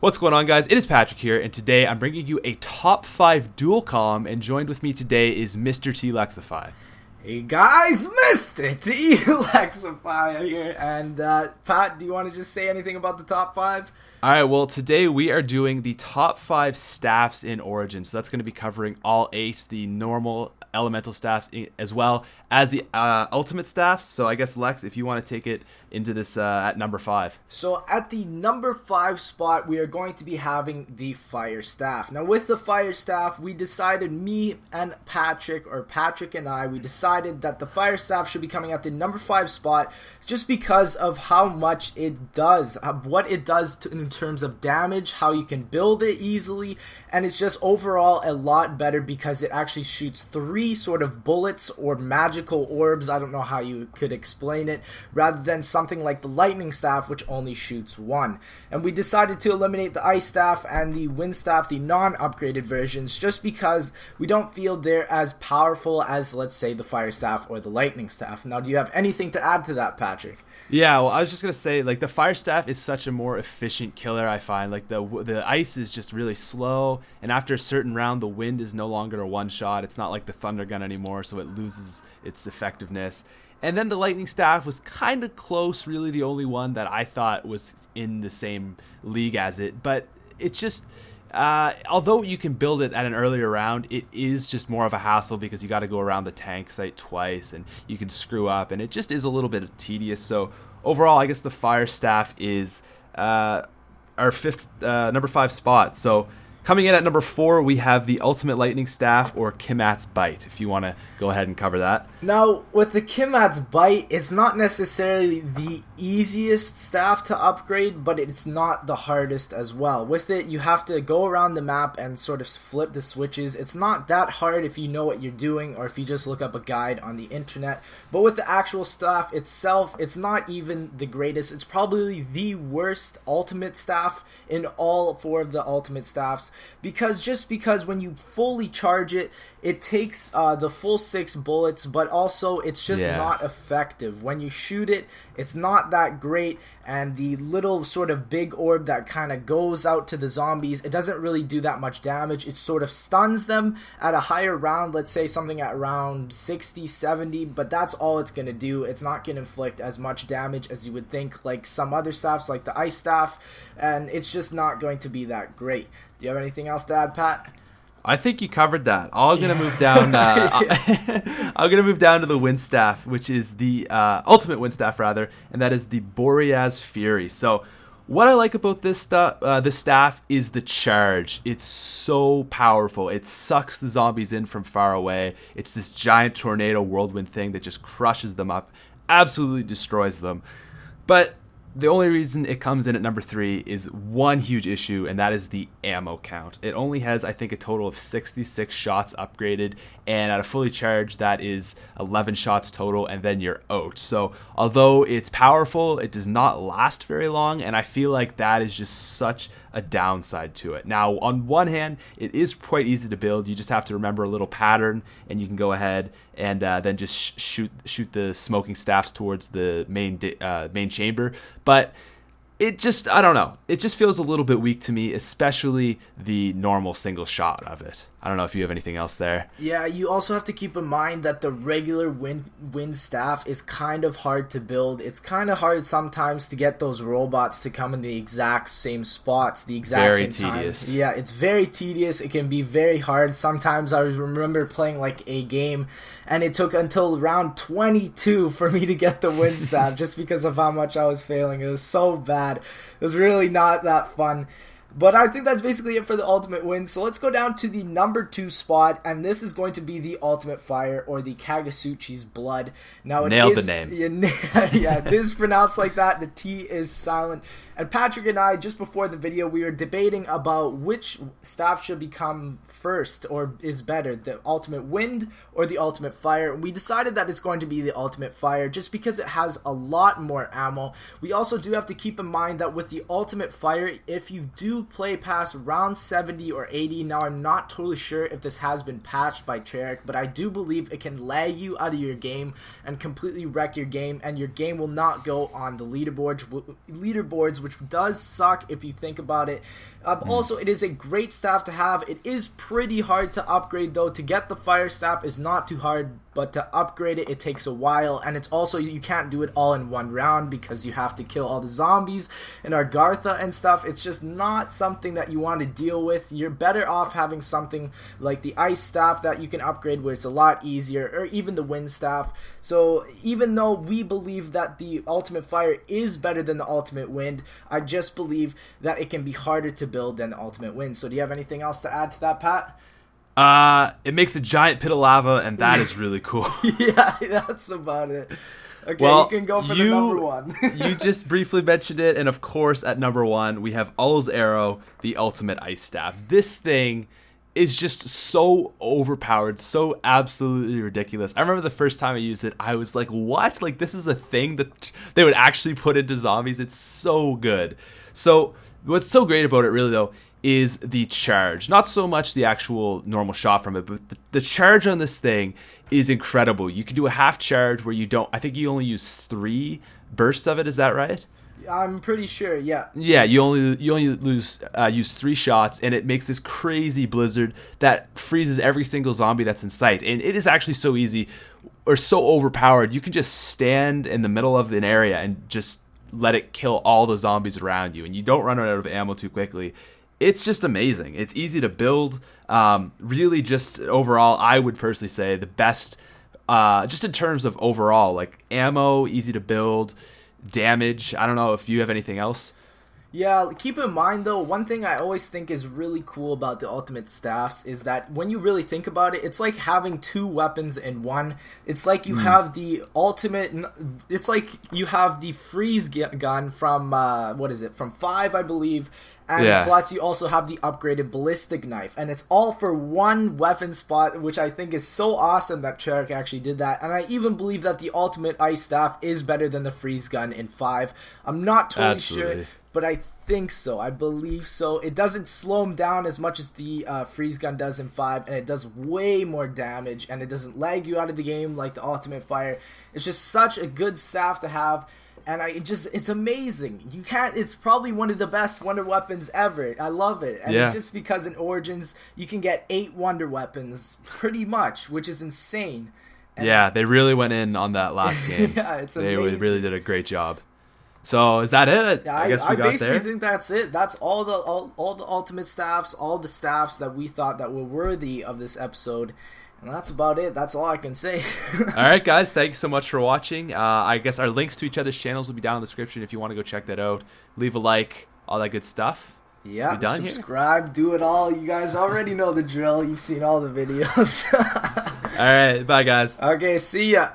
What's going on, guys? It is Patrick here, and today I'm bringing you a top 5 dual comm, and joined with me today is Mr. T Lexify. Hey guys, Mr. T Lexify here, and Pat, do you want to just say anything about the top 5? Alright, well, today we are doing the top 5 staffs in Origin, so that's going to be covering all 8, the normal elemental staffs as well as the ultimate staffs. So I guess, Lex, if you want to take it into this at number 5. So at the number 5 spot, we are going to be having the Fire Staff. Now with the Fire Staff, we decided, me and Patrick and I, we decided that the Fire Staff should be coming at the number 5 spot just because of how much it does, what it does in terms of damage, how you can build it easily, and it's just overall a lot better because it actually shoots 3 sort of bullets or magical orbs, I don't know how you could explain it, rather than something like the Lightning Staff, which only shoots 1. And we decided to eliminate the Ice Staff and the Wind Staff, the non-upgraded versions, just because we don't feel they're as powerful as, let's say, the Fire Staff or the Lightning Staff. Now, do you have anything to add to that, Patrick? Yeah, well, I was just going to say, like, the Fire Staff is such a more efficient killer, I find. Like, the ice is just really slow, and after a certain round, the wind is no longer a one-shot. It's not like the Thunder Gun anymore, so it loses its effectiveness. And then the Lightning Staff was kind of close, really the only one that I thought was in the same league as it. But it's just, although you can build it at an earlier round, it is just more of a hassle because you got to go around the tank site twice and you can screw up, and it just is a little bit tedious. So overall, I guess the Fire Staff is our number 5 spot. So coming in at number 4, we have the Ultimate Lightning Staff, or Kimat's Bite, if you want to go ahead and cover that. Now, with the Kimat's Bite, it's not necessarily the easiest staff to upgrade, but it's not the hardest as well. With it, you have to go around the map and sort of flip the switches. It's not that hard if you know what you're doing, or if you just look up a guide on the internet. But with the actual staff itself, it's not even the greatest. It's probably the worst ultimate staff in all 4 of the ultimate staffs, because when you fully charge it, it takes the full 6 bullets, but also it's just not effective. When you shoot it, it's not that great, and the little sort of big orb that kind of goes out to the zombies, it doesn't really do that much damage. It sort of stuns them at a higher round, let's say something at round 60, 70, but that's all it's going to do. It's not going to inflict as much damage as you would think, like some other staffs, like the Ice Staff, and it's just not going to be that great. Do you have anything else to add, Pat? I think you covered that. I'm gonna move down. I'm gonna move down to the Wind Staff, which is the Ultimate Wind Staff, rather, and that is the Boreas Fury. So, what I like about this staff is the charge. It's so powerful. It sucks the zombies in from far away. It's this giant tornado whirlwind thing that just crushes them up, absolutely destroys them. But the only reason it comes in at number 3 is one huge issue, and that is the ammo count. It only has, I think, a total of 66 shots upgraded, and at a fully charged, that is 11 shots total, and then you're out. So although it's powerful, it does not last very long, and I feel like that is just such a downside to it. Now, on one hand, it is quite easy to build. You just have to remember a little pattern, and you can go ahead and then just shoot the smoking staffs towards the main chamber. But it just, I don't know. It just feels a little bit weak to me, especially the normal single shot of it. I don't know if you have anything else there. Yeah, you also have to keep in mind that the regular wind staff is kind of hard to build. It's kind of hard sometimes to get those robots to come in the exact same spots, the exact same time. Very tedious. Yeah, it's very tedious. It can be very hard. Sometimes I remember playing like a game, and it took until round 22 for me to get the wind staff just because of how much I was failing. It was so bad. It was really not that fun. But I think that's basically it for the Ultimate Wind. So let's go down to the number 2 spot, and this is going to be the Ultimate Fire, or the Kagasuchi's Blood. Now, nailed the name. Yeah, it is pronounced like that. The T is silent. And Patrick and I, just before the video, we were debating about which staff should become first, or is better, the Ultimate Wind or the Ultimate Fire. We decided that it's going to be the Ultimate Fire just because it has a lot more ammo. We also do have to keep in mind that with the Ultimate Fire, if you do play past round 70 or 80, now I'm not totally sure if this has been patched by Treyarch, but I do believe it can lag you out of your game and completely wreck your game, and your game will not go on the leaderboards, which which does suck if you think about it. Also, it is a great staff to have. It is pretty hard to upgrade, though. To get the fire staff is not too hard, but to upgrade it, it takes a while. And it's also, you can't do it all in one round because you have to kill all the zombies and Argartha and stuff. It's just not something that you want to deal with. You're better off having something like the ice staff that you can upgrade, where it's a lot easier, or even the wind staff. So even though we believe that the ultimate fire is better than the ultimate wind, I just believe that it can be harder to build than the ultimate wind. So do you have anything else to add to that, Pat? It makes a giant pit of lava, and that is really cool. Yeah, that's about it. Okay, well, you can go for the number one. You just briefly mentioned it, and of course, at number one, we have Ull's Arrow, the ultimate ice staff. This thing is just so overpowered, so absolutely ridiculous. I remember the first time I used it, I was like, what? Like, this is a thing that they would actually put into zombies? It's so good. So what's so great about it, really, though, is the charge. Not so much the actual normal shot from it, but the charge on this thing is incredible. You can do a half charge where I think you only use 3 bursts of it, is that right? I'm pretty sure, yeah. Yeah, you only use 3 shots, and it makes this crazy blizzard that freezes every single zombie that's in sight. And it is actually so easy, or so overpowered, you can just stand in the middle of an area and just let it kill all the zombies around you, and you don't run out of ammo too quickly. It's just amazing. It's easy to build. Really, just overall, I would personally say the best, just in terms of overall, like ammo, easy to build, damage. I don't know if you have anything else. Yeah, keep in mind though, one thing I always think is really cool about the ultimate staffs is that when you really think about it, it's like having 2 weapons in one. It's like you have the ultimate, it's like you have the freeze gun from, from 5, I believe. And plus you also have the upgraded ballistic knife. And it's all for one weapon spot, which I think is so awesome that Treyarch actually did that. And I even believe that the ultimate ice staff is better than the freeze gun in 5. I'm not totally sure, but I think so. I believe so. It doesn't slow him down as much as the freeze gun does in 5. And it does way more damage. And it doesn't lag you out of the game like the ultimate fire. It's just such a good staff to have. And it's amazing. It's probably one of the best wonder weapons ever. I love it. And just because in Origins, you can get 8 wonder weapons, pretty much, which is insane. And they really went in on that last game. Yeah, it's amazing. They really did a great job. So is that it? I guess we got there. I basically think that's it. That's all the ultimate staffs, all the staffs that we thought that were worthy of this episode. And that's about it. That's all I can say. All right, guys. Thanks so much for watching. I guess our links to each other's channels will be down in the description if you want to go check that out. Leave a like, all that good stuff. Yeah, subscribe, do it all. You guys already know the drill. You've seen all the videos. All right. Bye, guys. Okay, see ya.